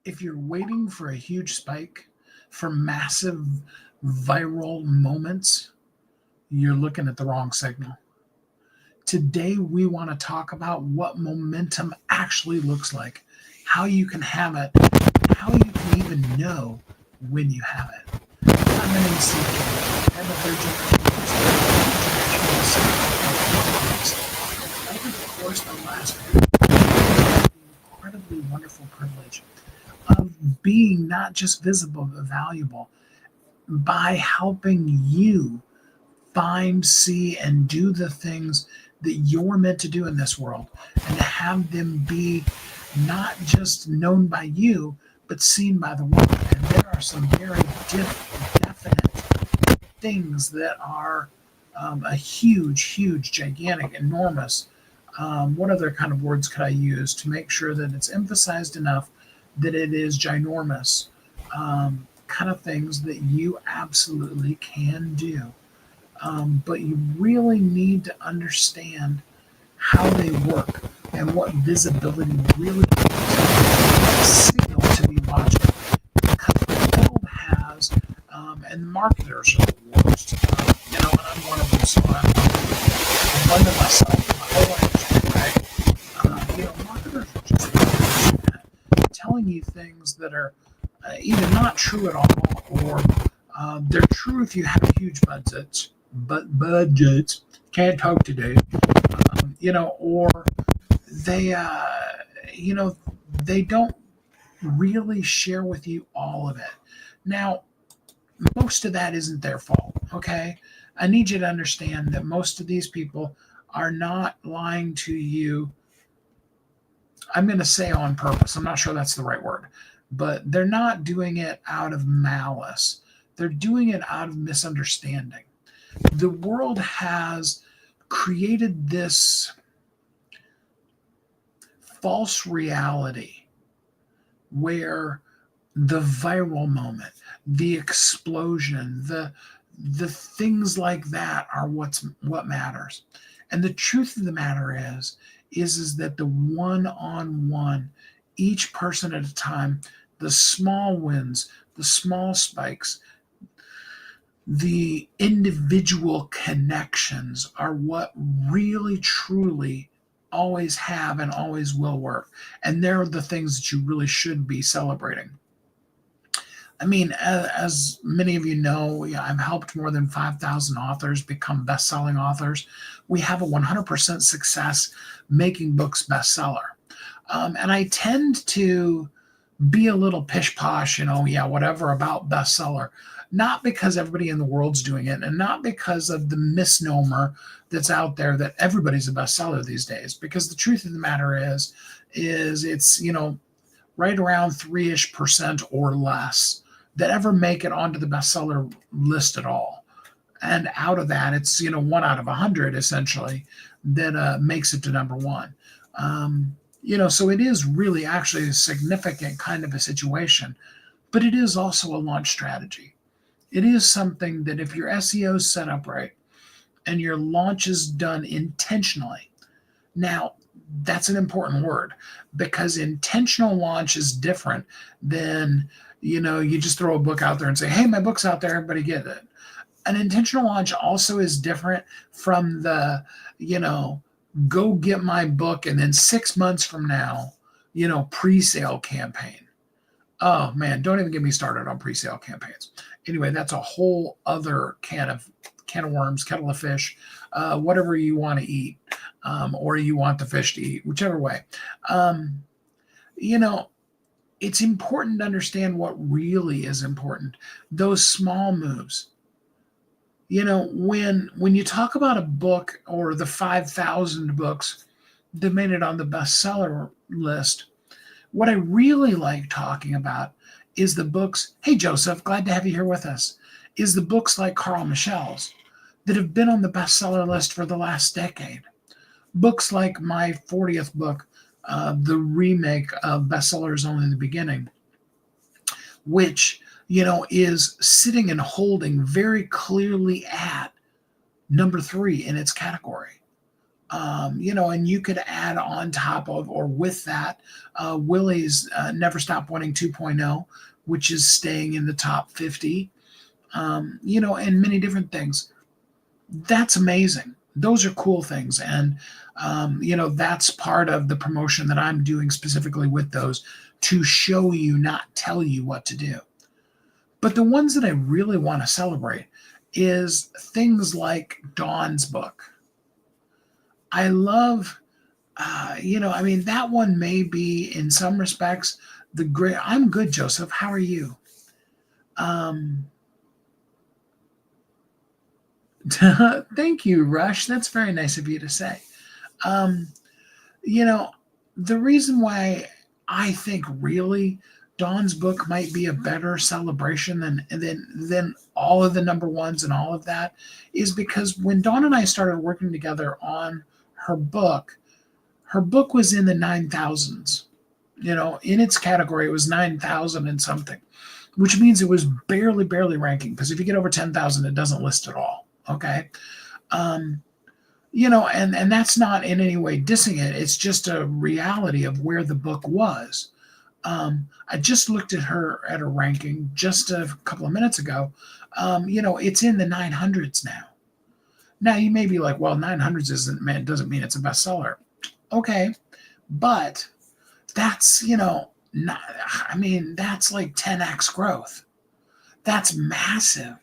If you're waiting for a huge spike, for massive viral moments, you're looking at the wrong signal. Today, we want to talk about what momentum actually looks like, how you can have it, how you can even know when you have it. I'm an NCJ. I'm a third generation. Over the course of the last few years, the incredibly wonderful privilege of being not just visible but valuable by helping you find, see, and do the things that you're meant to do in this world, and to have them be not just known by you, but seen by the world. And there are some very definite things that are a huge, gigantic, enormous. What other kind of words could I use to make sure that it's emphasized enough that it is ginormous? Kind of things that you absolutely can do. But you really need to understand how they work and what visibility really is, what signal to be watching. Because the world has, and marketers are the worst. And I'm one of them, so I'm one to myself, my whole industry, right? Marketers are just the worst at telling you things that are either not true at all, or they're true if you have huge budgets, but budgets can't talk today. Or they, they don't really share with you all of it. Now, most of that isn't their fault. Okay, I need you to understand that most of these people are not lying to you. I'm going to say on purpose. I'm not sure that's the right word, but they're not doing it out of malice. They're doing it out of misunderstanding. The world has created this false reality where the viral moment, the explosion, the things like that are what matters. And the truth of the matter is that the one-on-one, each person at a time, the small wins, the small spikes, the individual connections are what really truly always have and always will work. And they're the things that you really should be celebrating. I mean, as many of you know, I've helped more than 5,000 authors become best-selling authors. We have a 100% success making books bestseller. And I tend to be a little pish-posh, whatever about bestseller. Not because everybody in the world's doing it, and not because of the misnomer that's out there that everybody's a bestseller these days. Because the truth of the matter is it's, right around 3-ish% or less that ever make it onto the bestseller list at all. And out of that, it's, 1 out of 100 essentially that makes it to number one. So it is really actually a significant kind of a situation, but it is also a launch strategy. It is something that if your SEO is set up right and your launch is done intentionally, now that's an important word, because intentional launch is different than, you just throw a book out there and say, hey, my book's out there, everybody get it. An intentional launch also is different from the, go get my book and then 6 months from now, pre-sale campaign. Oh man, don't even get me started on pre-sale campaigns. Anyway, that's a whole other can of worms, kettle of fish, whatever you want to eat, or you want the fish to eat, whichever way. It's important to understand what really is important. Those small moves. When you talk about a book or the 5,000 books that made it on the bestseller list, what I really like talking about is the books. Hey, Joseph, glad to have you here with us. Is the books like Carl Michel's that have been on the bestseller list for the last decade. Books like my 40th book, the remake of Bestsellers Only the Beginning, which, is sitting and holding very clearly at number 3 in its category. And you could add on top of or with that Willie's Never Stop Winning 2.0, which is staying in the top 50, and many different things. That's amazing. Those are cool things. And, that's part of the promotion that I'm doing specifically with those, to show you, not tell you what to do. But the ones that I really want to celebrate is things like Dawn's book. I love, that one may be in some respects the great. I'm good, Joseph. How are you? Um, Thank you, Rush. That's very nice of you to say. Um, you know, the reason why I think really Dawn's book might be a better celebration than all of the number ones and all of that is because when Dawn and I started working together on her book, her book was in the 9,000s. In its category, it was 9,000 and something, which means it was barely ranking. Because if you get over 10,000, it doesn't list at all. Okay. Um, and that's not in any way dissing it. It's just a reality of where the book was. I just looked at her ranking just a couple of minutes ago. It's in the 900s now. Now you may be like, well, 900s doesn't mean it's a bestseller. Okay, but that's not. I mean, that's like 10x growth. That's massive.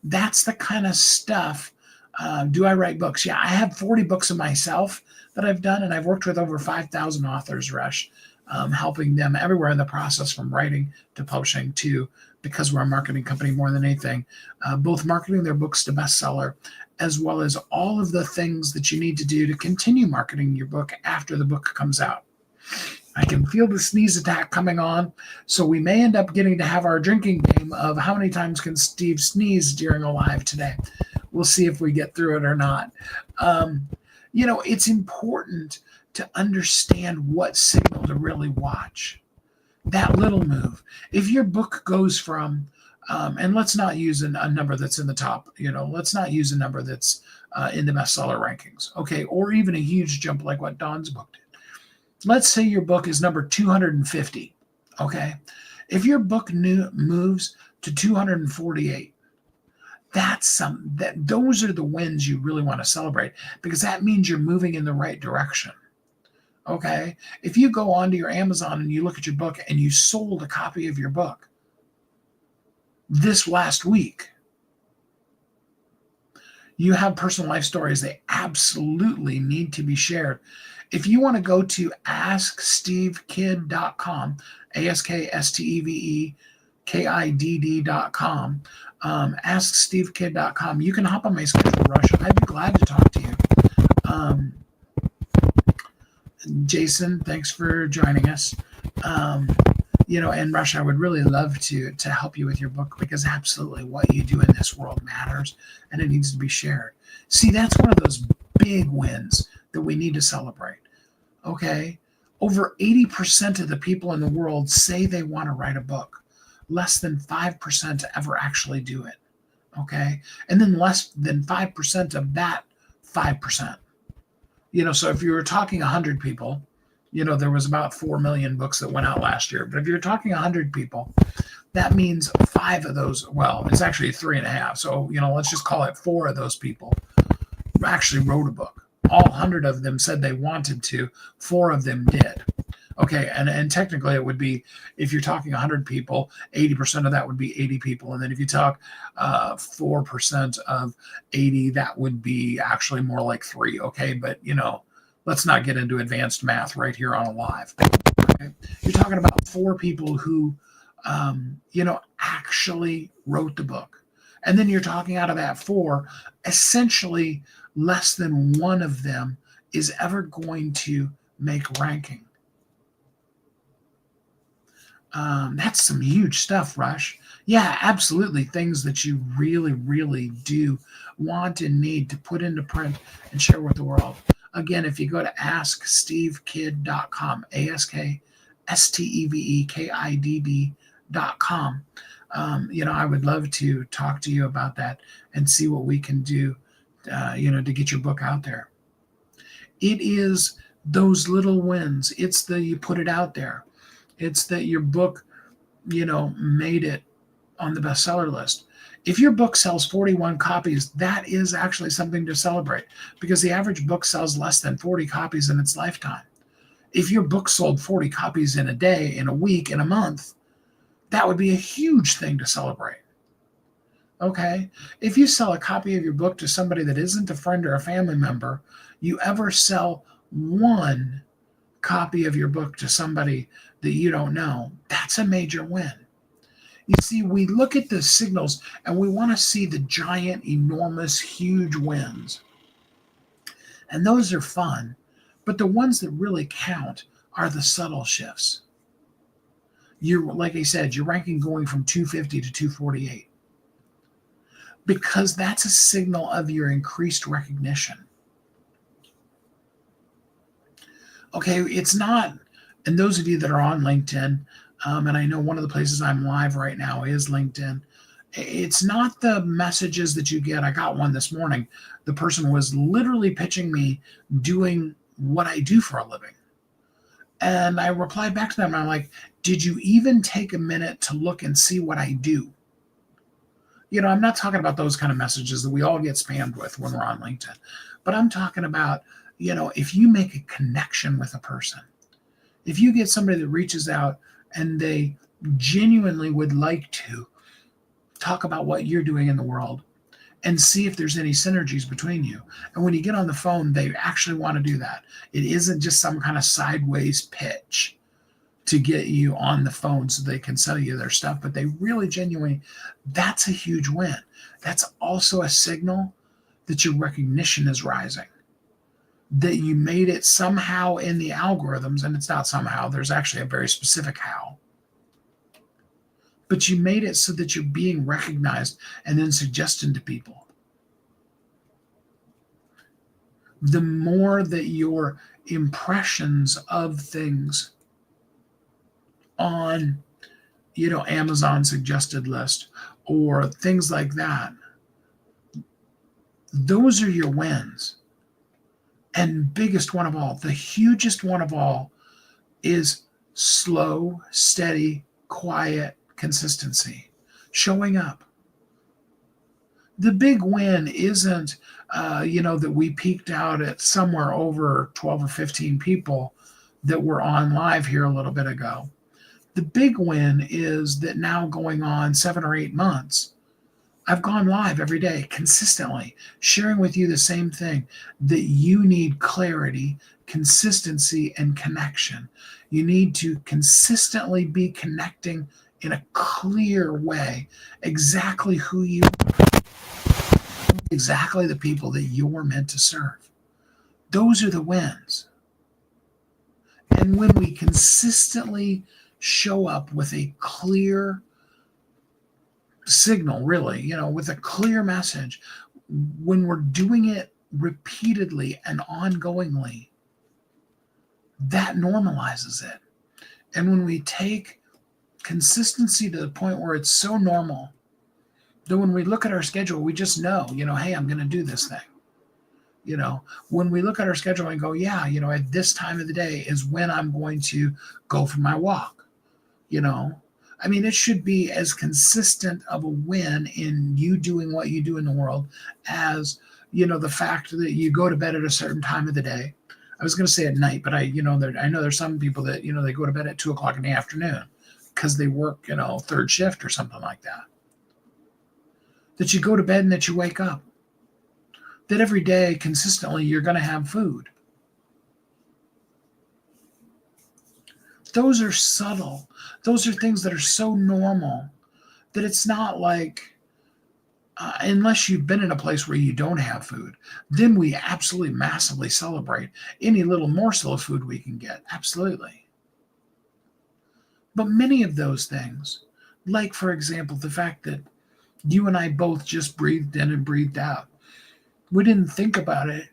That's the kind of stuff. Do I write books? Yeah, I have 40 books of myself that I've done, and I've worked with over 5,000 authors, Rush, helping them everywhere in the process, from writing to publishing to, because we're a marketing company more than anything, both marketing their books to bestseller, as well as all of the things that you need to do to continue marketing your book after the book comes out. I can feel the sneeze attack coming on, so we may end up getting to have our drinking game of how many times can Steve sneeze during a live today. We'll see if we get through it or not. It's important to understand what signal to really watch. That little move. If your book goes from, and let's not use a number that's in the top, let's not use a number that's in the bestseller rankings, okay, or even a huge jump like what Dawn's book did. Let's say your book is number 250, okay? If your book moves to 248, those are the wins you really want to celebrate, because that means you're moving in the right direction. Okay. If you go onto your Amazon and you look at your book and you sold a copy of your book this last week, you have personal life stories. They absolutely need to be shared. If you want to go to askstevekid.com, AskStevekid.com, askstevekid.com, you can hop on my schedule, Rush. I'd be glad to talk to you. Jason, thanks for joining us. And Rush, I would really love to help you with your book, because absolutely what you do in this world matters and it needs to be shared. See, that's one of those big wins that we need to celebrate. Okay. Over 80% of the people in the world say they want to write a book. Less than 5% ever actually do it. Okay. And then less than 5% of that 5%. So if you were talking 100 people, there was about 4 million books that went out last year. But if you're talking 100 people, that means 5 of those, well, it's actually 3.5. So, let's just call it 4 of those people actually wrote a book. All 100 of them said they wanted to. 4 of them did. Okay, and technically it would be, if you're talking 100 people, 80% of that would be 80 people. And then if you talk 4% of 80, that would be actually more like 3. Okay, but, let's not get into advanced math right here on a live. Okay? You're talking about 4 people who, actually wrote the book. And then you're talking out of that 4, essentially less than 1 of them is ever going to make ranking. That's some huge stuff, Rush. Yeah, absolutely. Things that you really, really do want and need to put into print and share with the world. Again, if you go to askstevekid.com, askstevekid.com, I would love to talk to you about that and see what we can do, to get your book out there. It is those little wins. It's the you put it out there. It's that your book, made it on the bestseller list. If your book sells 41 copies, that is actually something to celebrate because the average book sells less than 40 copies in its lifetime. If your book sold 40 copies in a day, in a week, in a month, that would be a huge thing to celebrate. Okay? If you sell a copy of your book to somebody that isn't a friend or a family member, you ever sell one copy of your book to somebody that you don't know, that's a major win. You see, we look at the signals and we want to see the giant, enormous, huge wins. And those are fun. But the ones that really count are the subtle shifts. Like I said, your ranking going from 250 to 248. Because that's a signal of your increased recognition. Okay, it's not, and those of you that are on LinkedIn, and I know one of the places I'm live right now is LinkedIn. It's not the messages that you get. I got one this morning. The person was literally pitching me doing what I do for a living. And I replied back to them. And I'm like, did you even take a minute to look and see what I do? I'm not talking about those kind of messages that we all get spammed with when we're on LinkedIn. But I'm talking about, if you make a connection with a person, if you get somebody that reaches out and they genuinely would like to talk about what you're doing in the world and see if there's any synergies between you. And when you get on the phone, they actually want to do that. It isn't just some kind of sideways pitch to get you on the phone so they can sell you their stuff, but they really genuinely, that's a huge win. That's also a signal that your recognition is rising, that you made it somehow in the algorithms, and it's not somehow, there's actually a very specific how. But you made it so that you're being recognized and then suggested to people. The more that your impressions of things on, Amazon suggested list or things like that, those are your wins. And biggest one of all, the hugest one of all is slow, steady, quiet consistency, showing up. The big win isn't, that we peaked out at somewhere over 12 or 15 people that were on live here a little bit ago. The big win is that now going on 7 or 8 months, I've gone live every day consistently, sharing with you the same thing, that you need clarity, consistency, and connection. You need to consistently be connecting in a clear way exactly who you are, exactly the people that you're meant to serve. Those are the wins. And when we consistently show up with a clear signal, really, with a clear message, when we're doing it repeatedly and ongoingly, that normalizes it. And when we take consistency to the point where it's so normal that when we look at our schedule, we just know, hey, I'm going to do this thing. When we look at our schedule and go, yeah, at this time of the day is when I'm going to go for my walk. It should be as consistent of a win in you doing what you do in the world as, the fact that you go to bed at a certain time of the day. I was going to say at night, but I know there's some people that, they go to bed at 2:00 in the afternoon because they work, third shift or something like that. That you go to bed and that you wake up. That every day consistently you're going to have food. Those are subtle. Those are things that are so normal that it's not like, unless you've been in a place where you don't have food, then we absolutely massively celebrate any little morsel of food we can get. Absolutely. But many of those things, like, for example, the fact that you and I both just breathed in and breathed out, we didn't think about it.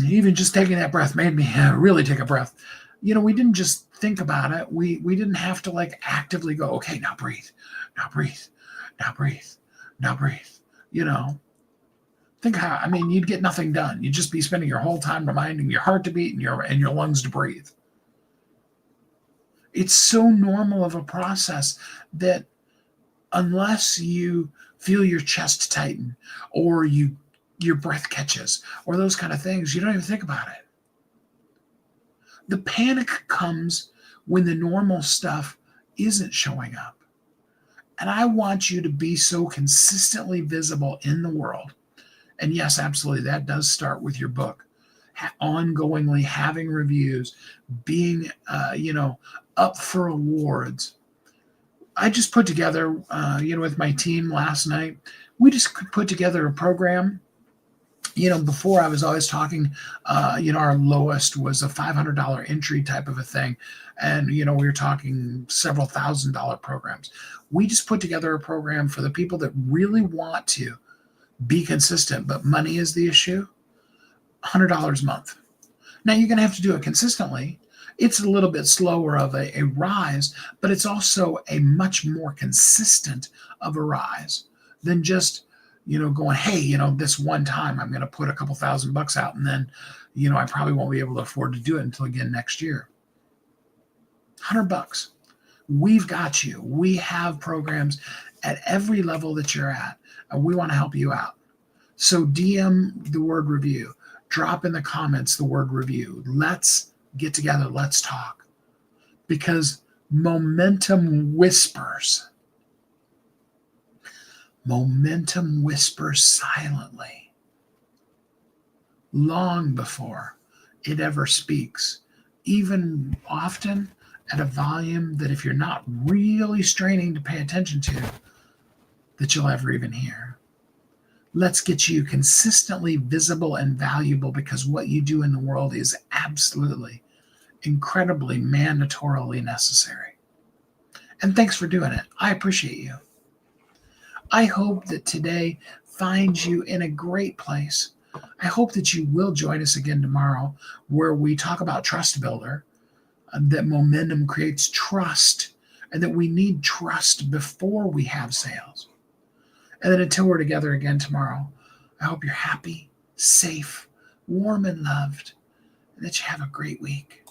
Even just taking that breath made me really take a breath. We didn't just think about it. We didn't have to actively go, okay, now breathe, now breathe, now breathe, now breathe. Think how, I mean, you'd get nothing done. You'd just be spending your whole time reminding your heart to beat and your lungs to breathe. It's so normal of a process that unless you feel your chest tighten or your breath catches or those kind of things, you don't even think about it. The panic comes when the normal stuff isn't showing up. And I want you to be so consistently visible in the world. And yes, absolutely, that does start with your book. Ongoingly having reviews, being, up for awards. I just put together, with my team last night, we just put together a program. Before I was always talking, our lowest was a $500 entry type of a thing. And, we were talking several $1,000 programs. We just put together a program for the people that really want to be consistent, but money is the issue. $100 a month. Now you're going to have to do it consistently. It's a little bit slower of a rise, but it's also a much more consistent of a rise than just, going, hey, this one time I'm going to put a couple $1,000 out and then, I probably won't be able to afford to do it until again next year. $100. We've got you. We have programs at every level that you're at, and we want to help you out. So DM the word review. Drop in the comments the word review. Let's get together. Let's talk. Because momentum whispers. Momentum whispers silently. Long before it ever speaks. Even often at a volume that if you're not really straining to pay attention to, that you'll ever even hear. Let's get you consistently visible and valuable because what you do in the world is absolutely, incredibly, mandatorily necessary. And thanks for doing it. I appreciate you. I hope that today finds you in a great place. I hope that you will join us again tomorrow where we talk about Trust Builder, that momentum creates trust, and that we need trust before we have sales. And then until we're together again tomorrow, I hope you're happy, safe, warm, and loved, and that you have a great week.